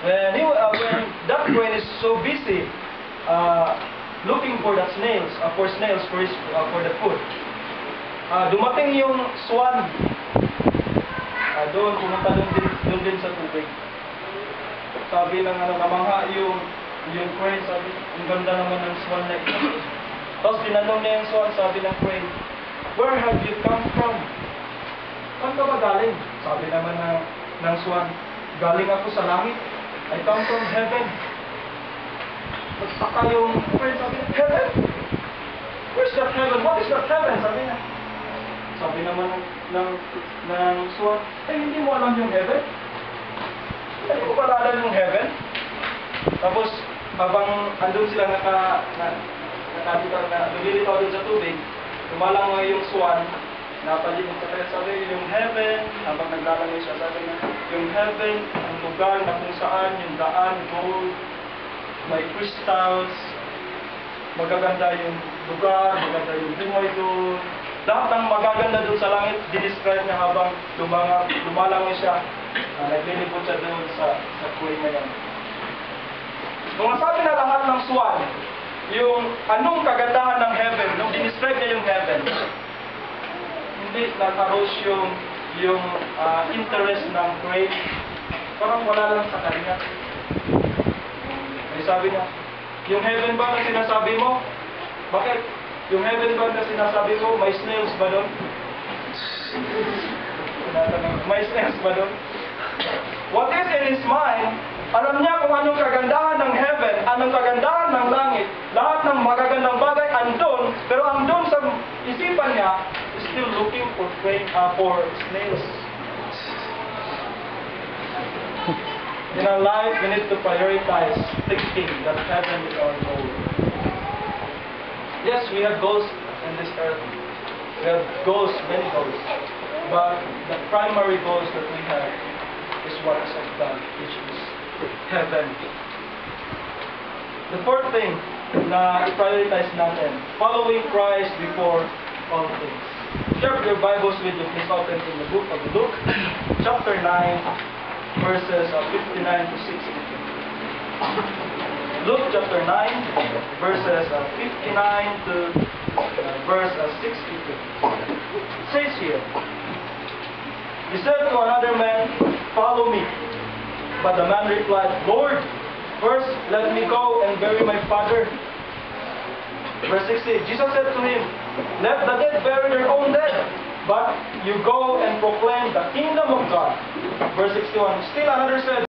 When that crane is so busy looking for the snails, for the food, dumating yung swan. Doon, pumunta doon din sa tubig. Sabi ng namangha yung crane, sabi, ang ganda naman ng swan na ito. Tapos tinanong niya yung swan, sabi ng crane, "Where have you come from?" "Saan ka ba galing?" Sabi naman ng swan, "Galing ako sa langit. I come from heaven." Nagtaka yung crane, sabi niya, "Heaven? Where's that heaven? What is that heaven?" Sabi niya. Sabi naman ng swan, hindi mo alam yung heaven? Hindi mo pala alam yung heaven? Tapos, habang andun sila lumilitaw doon sa tubig, tumalang yung swan, napalimot sa kanya, sabi yung heaven, habang naglalangoy siya, sabi niya, yung heaven, ang lugar na kung saan yung daan, gold, may crystals, magaganda yung lugar, magaganda yung buhay doon. Lahat ng magaganda doon sa langit, dinescribe niya habang lumalangoy siya, naglilipot siya doon sa crane na yan. Nung nasabi na lahat ng swan, yung anong kagandahan ng heaven, nung dinescribe niya yung heaven, hindi nag-arouse yung interest ng crane, parang wala lang sa kanya. May sabi niya, yung heaven ba na sinasabi mo? Bakit? Yung heaven ba na sinasabi mo, may snails ba doon? May snails ba doon? What is in his mind, alam niya kung anong kagandahan ng heaven, anong kagandahan ng langit, lahat ng magagandang bagay andun, pero andun sa isipan niya, is still looking for snails. In our life, we need to prioritize thinking that heaven is our goal. Yes, we have goals in this earth. We have goals, many goals. But the primary goals that we have is what is of God, which is heaven. The fourth thing na i-prioritize natin, following Christ before all things. If you have your Bibles with you, please open in the book of Luke, chapter 9, verses 59 to 62. Luke chapter 9, verses 59 to verse 62. It says here, he said to another man, "Follow me." But the man replied, "Lord, first let me go and bury my father." Verse 60, Jesus said to him, "Let the dead bury their own dead, but you go and proclaim the kingdom of God." Verse 61, still another said,